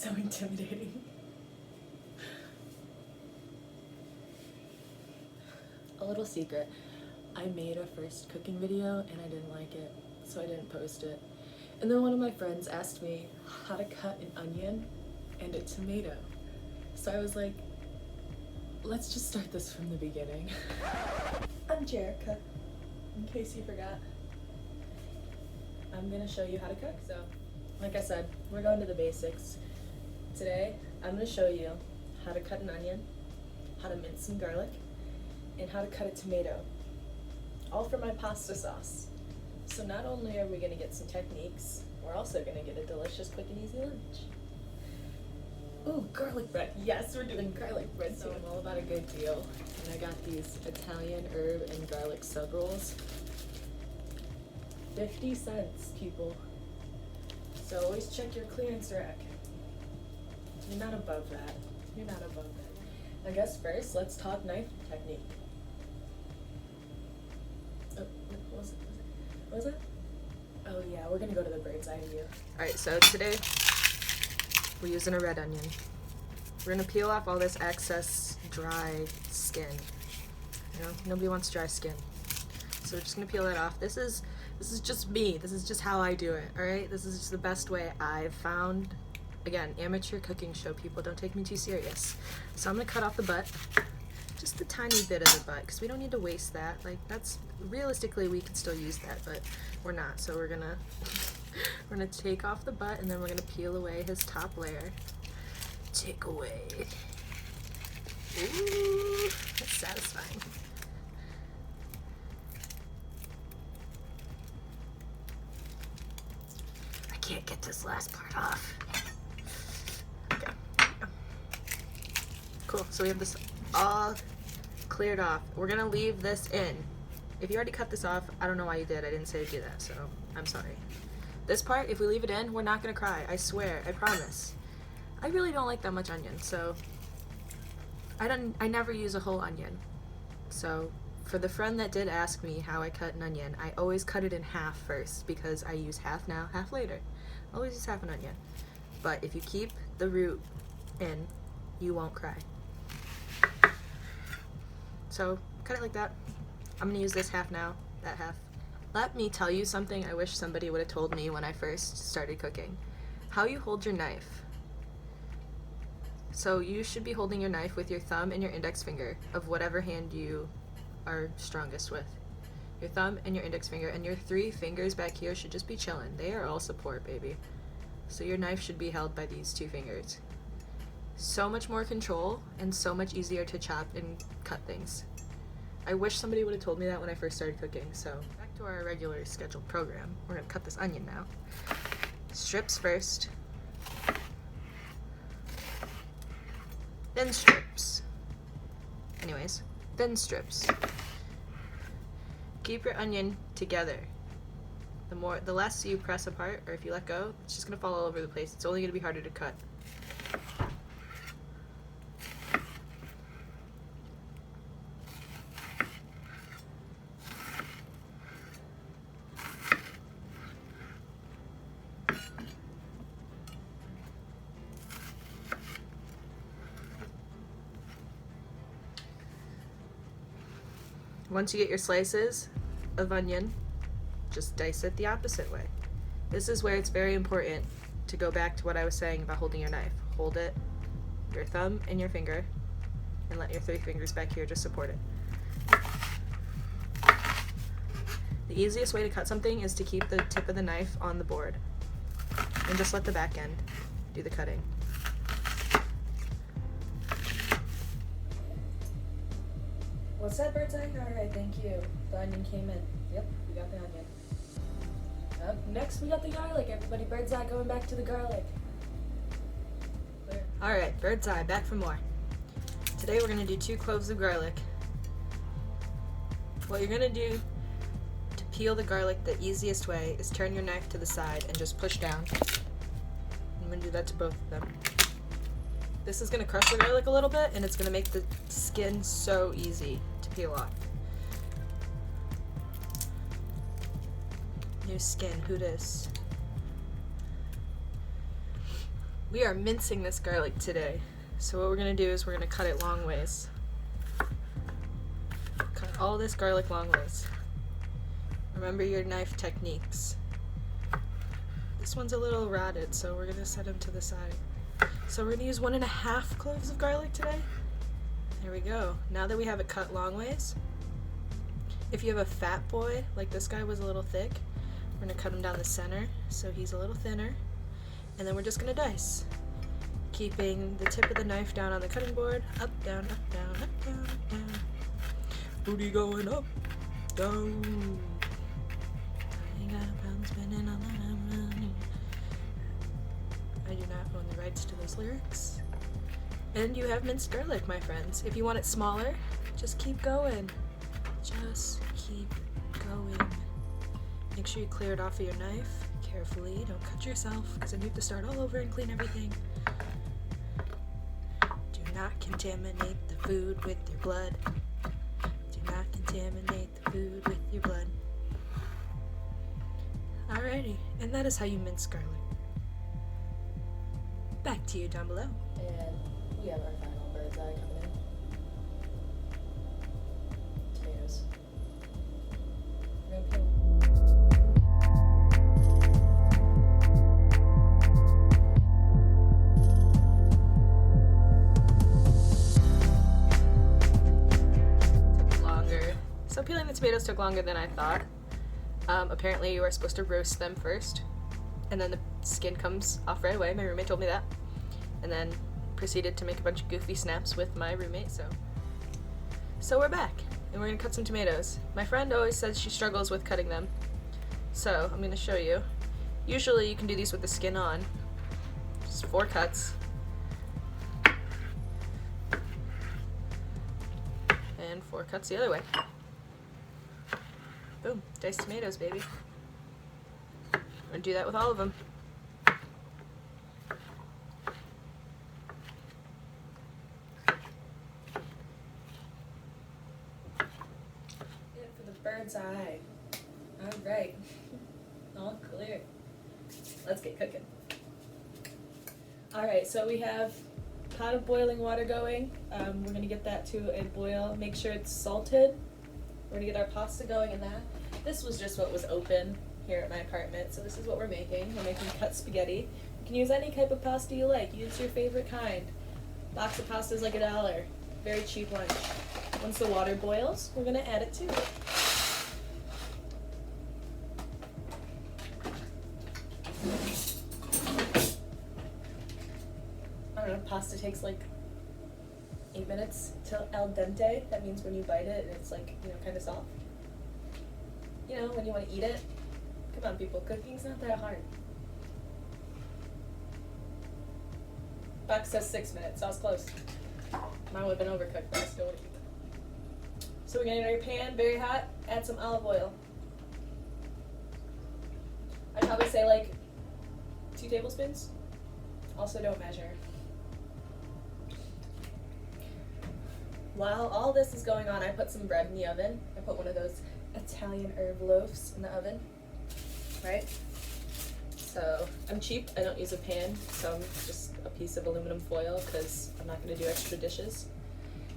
so intimidating. A little secret, I made a first cooking video and I didn't like it, so I didn't post it. And then one of my friends asked me how to cut an onion and a tomato. So I was like, let's just start this from the beginning. I'm Jerica, in case you forgot. I'm gonna show you how to cook. So, like I said, we're going to the basics. Today, I'm gonna show you how to cut an onion, how to mince some garlic, and how to cut a tomato. All for my pasta sauce. So not only are we gonna get some techniques, we're also gonna get a delicious, quick and easy lunch. Ooh, garlic bread. Yes, we're doing garlic bread. So I'm all about a good deal. And I got these Italian herb and garlic sub rolls. 50 cents, people. So always check your clearance rack. You're not above that. You're not above that. I guess first, let's talk knife technique. Oh, what was it? What was it? Oh yeah, we're gonna go to the bird's eye view. Alright, so today we're using a red onion. We're gonna peel off all this excess dry skin. You know, nobody wants dry skin. So we're just gonna peel that off. This is just me. This is just how I do it, alright? This is just the best way I've found. Again, amateur cooking show, people, don't take me too serious. So I'm gonna cut off the butt. Just a tiny bit of the butt, because we don't need to waste that. Like, that's, realistically, we could still use that, but we're not. So we're gonna take off the butt, and then we're gonna peel away his top layer. Take away. Ooh, that's satisfying. I can't get this last part off. Okay, there we go. Cool, so we have this all cleared off. We're gonna leave this in. If you already cut this off, I don't know why you did. I didn't say to do that, so I'm sorry. This part, if we leave it in, we're not gonna cry. I swear, I promise. I really don't like that much onion, so I never use a whole onion. So for the friend that did ask me how I cut an onion, I always cut it in half first because I use half now, half later. I always use half an onion. But if you keep the root in, you won't cry. So cut it like that. I'm gonna use this half now, that half. Let me tell you something I wish somebody would have told me when I first started cooking. How you hold your knife. So you should be holding your knife with your thumb and your index finger of whatever hand you are strongest with. Your thumb and your index finger, and your 3 fingers back here should just be chilling. They are all support, baby. So your knife should be held by these 2 fingers. So much more control and so much easier to chop and cut things. I wish somebody would have told me that when I first started cooking. So back to our regular scheduled program. We're gonna cut this onion now. Strips first. Thin strips. Anyways, thin strips. Keep your onion together. The less you press apart, or if you let go, it's just gonna fall all over the place. It's only gonna be harder to cut. Once you get your slices of onion, just dice it the opposite way. This is where it's very important to go back to what I was saying about holding your knife. Hold it, your thumb and your finger, and let your 3 fingers back here just support it. The easiest way to cut something is to keep the tip of the knife on the board and just let the back end do the cutting. What's that, bird's eye? Alright, thank you. The onion came in. Yep, we got the onion. Up next, we got the garlic. Everybody, bird's eye going back to the garlic. Alright, bird's eye, back for more. Today we're going to do 2 cloves of garlic. What you're going to do to peel the garlic the easiest way is turn your knife to the side and just push down. I'm going to do that to both of them. This is going to crush the garlic a little bit, and it's going to make the skin so easy to peel off. New skin, who dis? We are mincing this garlic today. So what we're gonna do is we're gonna cut it long ways. Cut all this garlic long ways. Remember your knife techniques. This one's a little rotted, so we're gonna set him to the side. So we're gonna use 1.5 cloves of garlic today. There we go. Now that we have it cut long ways, if you have a fat boy, like this guy was a little thick, we're gonna cut him down the center so he's a little thinner. And then we're just gonna dice, keeping the tip of the knife down on the cutting board. Up, down, up, down, up, down, up, down. Booty going up, down. I do not own the rights to those lyrics. And you have minced garlic, my friends. If you want it smaller, just keep going. Just keep going. Make sure you clear it off of your knife carefully. Don't cut yourself, because then you have to start all over and clean everything. Do not contaminate the food with your blood. Do not contaminate the food with your blood. Alrighty, and that is how you mince garlic. Back to you down below. And we have our final bird's eye coming in. Tomatoes. We're gonna peel. Took longer. So peeling the tomatoes took longer than I thought. Apparently you are supposed to roast them first, and then the skin comes off right away. My roommate told me that. And then proceeded to make a bunch of goofy snaps with my roommate, so we're back, and we're gonna cut some tomatoes. My friend always says she struggles with cutting them, so I'm gonna show you. Usually you can do these with the skin on. Just 4 cuts. And 4 cuts the other way. Boom, diced tomatoes, baby. I'm gonna do that with all of them. For the bird's eye. Alright. All clear. Let's get cooking. Alright, so we have a pot of boiling water going. We're gonna get that to a boil. Make sure it's salted. We're gonna get our pasta going in that. This was just what was open here at my apartment, so this is what we're making. We're making cut spaghetti. You can use any type of pasta you like. Use your favorite kind. Box of pasta is like $1. Very cheap lunch. Once the water boils, we're gonna add it to it. I don't know, pasta takes like 8 minutes till al dente. That means when you bite it and it's like, kind of soft. When you want to eat it. Come on, people, cooking's not that hard. Box says 6 minutes, so I was close. Mine would have been overcooked, but I still would have eaten it. So we're gonna get our pan very hot, add some olive oil. I'd probably say like 2 tablespoons. Also don't measure. While all this is going on, I put some bread in the oven. I put one of those Italian herb loaves in the oven, right? So I'm cheap, I don't use a pan, so I'm just a piece of aluminum foil because I'm not gonna do extra dishes.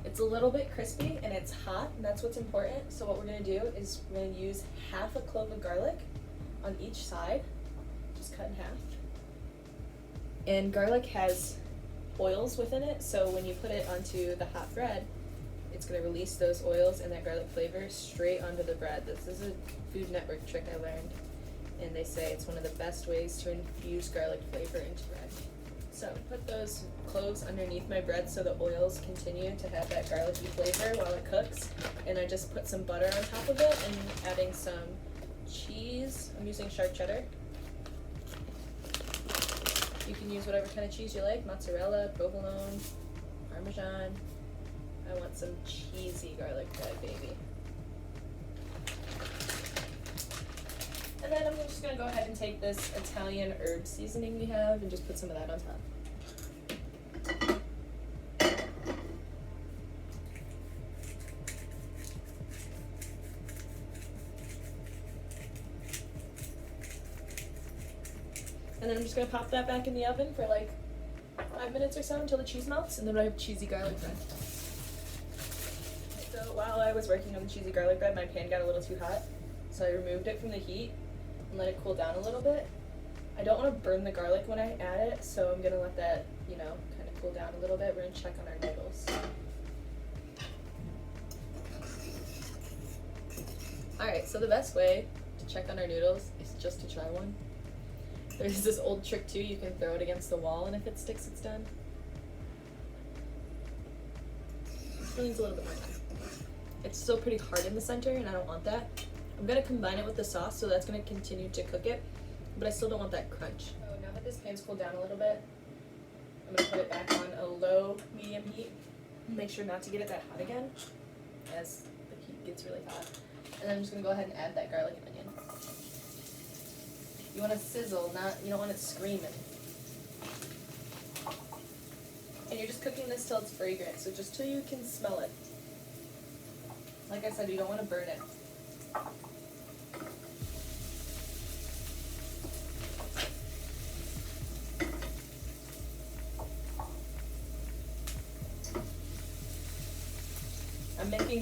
It's a little bit crispy and it's hot, and that's what's important. So what we're gonna do is we're gonna use 1/2 clove of garlic on each side, just cut in half. And garlic has oils within it, so when you put it onto the hot bread, it's going to release those oils and that garlic flavor straight onto the bread. This is a Food Network trick I learned, and they say it's one of the best ways to infuse garlic flavor into bread. So put those cloves underneath my bread so the oils continue to have that garlicky flavor while it cooks. And I just put some butter on top of it and adding some cheese. I'm using sharp cheddar. You can use whatever kind of cheese you like, mozzarella, provolone, Parmesan. I want some cheesy garlic bread, baby. And then I'm just gonna go ahead and take this Italian herb seasoning we have and just put some of that on top. And then I'm just gonna pop that back in the oven for like 5 minutes or so until the cheese melts, and then I have cheesy garlic bread. So while I was working on the cheesy garlic bread, my pan got a little too hot, so I removed it from the heat and let it cool down a little bit. I don't want to burn the garlic when I add it, so I'm gonna let that, kind of cool down a little bit. We're gonna check on our noodles. Alright, so the best way to check on our noodles is just to try one. There's this old trick too, you can throw it against the wall, and if it sticks, it's done. This really needs a little bit more time. It's still pretty hard in the center, and I don't want that. I'm gonna combine it with the sauce, so that's gonna continue to cook it, but I still don't want that crunch. So now that this pan's cooled down a little bit, I'm gonna put it back on a low, medium heat. Make sure not to get it that hot again, as the heat gets really hot. And then I'm just gonna go ahead and add that garlic and onion. You want to sizzle, you don't want it screaming. And you're just cooking this till it's fragrant, so just till you can smell it. Like I said, you don't want to burn it. I'm making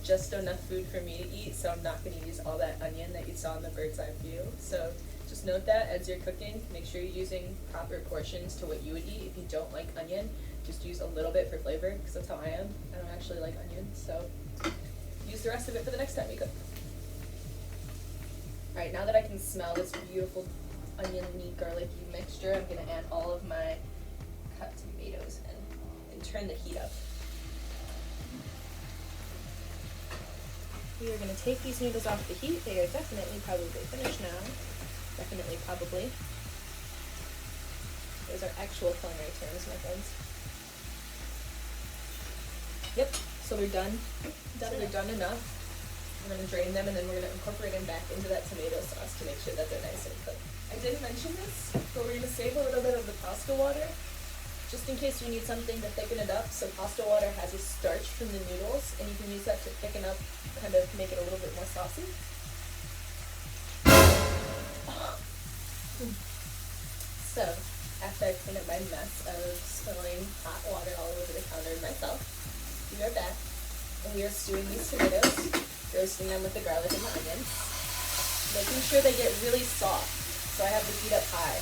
just enough food for me to eat, so I'm not going to use all that onion that you saw in the bird's eye view. So just note that as you're cooking, make sure you're using proper portions to what you would eat. If you don't like onion, just use a little bit for flavor, because that's how I am. I don't actually like onion, so use the rest of it for the next time you cook. Alright, now that I can smell this beautiful onion-y, garlicky mixture, I'm going to add all of my cut tomatoes in and turn the heat up. We are going to take these noodles off the heat. They are definitely probably finished now. Definitely probably. Those are actual culinary terms, my friends. Yep, so they're done. They're done enough. We're going to drain them, and then we're going to incorporate them back into that tomato sauce to make sure that they're nice and cooked. I didn't mention this, but we're going to save a little bit of the pasta water, just in case you need something to thicken it up. So pasta water has a starch from the noodles, and you can use that to thicken up, kind of make it a little bit more saucy. So, after I clean up my mess of spilling hot water all over the counter myself, we are back, and we are stewing these tomatoes, roasting them with the garlic and the onions, making sure they get really soft. So I have the heat up high.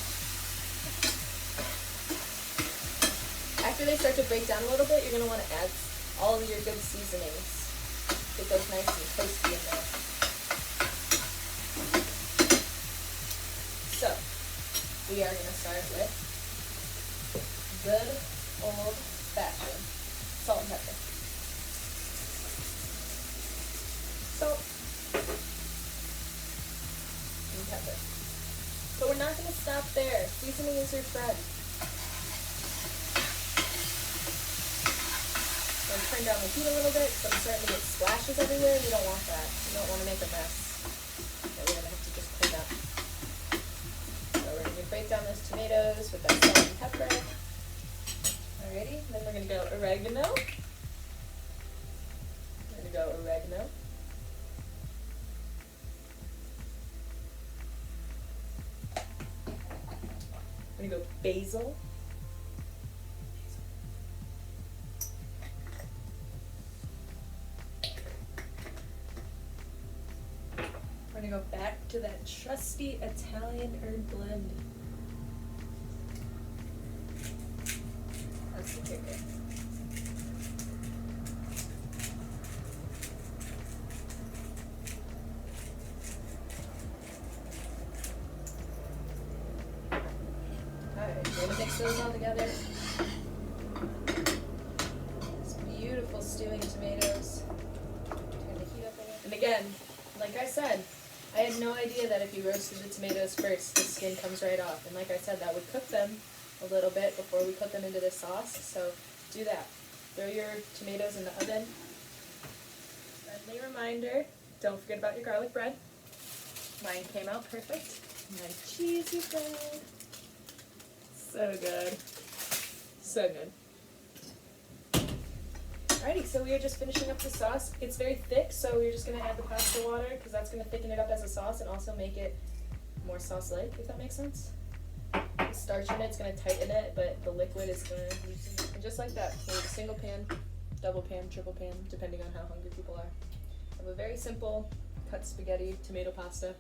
After they start to break down a little bit, you're going to want to add all of your good seasonings. Get those nice and toasty in there. So, we are going to start with good old-fashioned salt and pepper. Salt and pepper. But we're not going to stop there. Seasoning is your friend. I'm going to turn down the heat a little bit because I'm starting to get splashes everywhere. We don't want that. We don't want to make a mess that we're going to have to just clean up. So we're going to break down those tomatoes with that salt and pepper. Alrighty, then we're going to go oregano. We're going to go oregano. We're going to go basil. We're going to go back to that trusty Italian herb blend. That's the kicker. Alright, we're going to mix those all together. This beautiful stewing tomatoes. Turn the heat up a little. And again, like I said, I had no idea that if you roasted the tomatoes first, the skin comes right off. And like I said, that would cook them a little bit before we put them into the sauce. So do that. Throw your tomatoes in the oven. Friendly reminder, don't forget about your garlic bread. Mine came out perfect. My cheesy bread. So good. So good. Alrighty, so we are just finishing up the sauce. It's very thick, so we're just going to add the pasta water because that's going to thicken it up as a sauce and also make it more sauce-like, if that makes sense. starch in it, it's going to tighten it, but the liquid is going to loosen it. And just like that, so with a single pan, double pan, triple pan, depending on how hungry people are. I have a very simple cut spaghetti tomato pasta.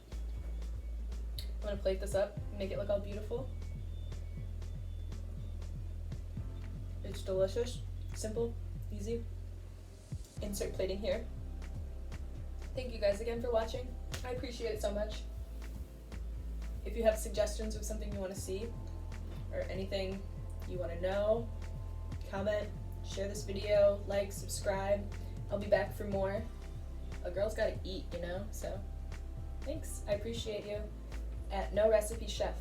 I'm going to plate this up and make it look all beautiful. It's delicious, simple, easy. Insert plating here. Thank you guys again for watching. I appreciate it so much. If you have suggestions of something you want to see or anything you want to know, comment, share this video, like, subscribe. I'll be back for more. A girl's gotta eat, you know? So, thanks. I appreciate you. At NoRecipeChef.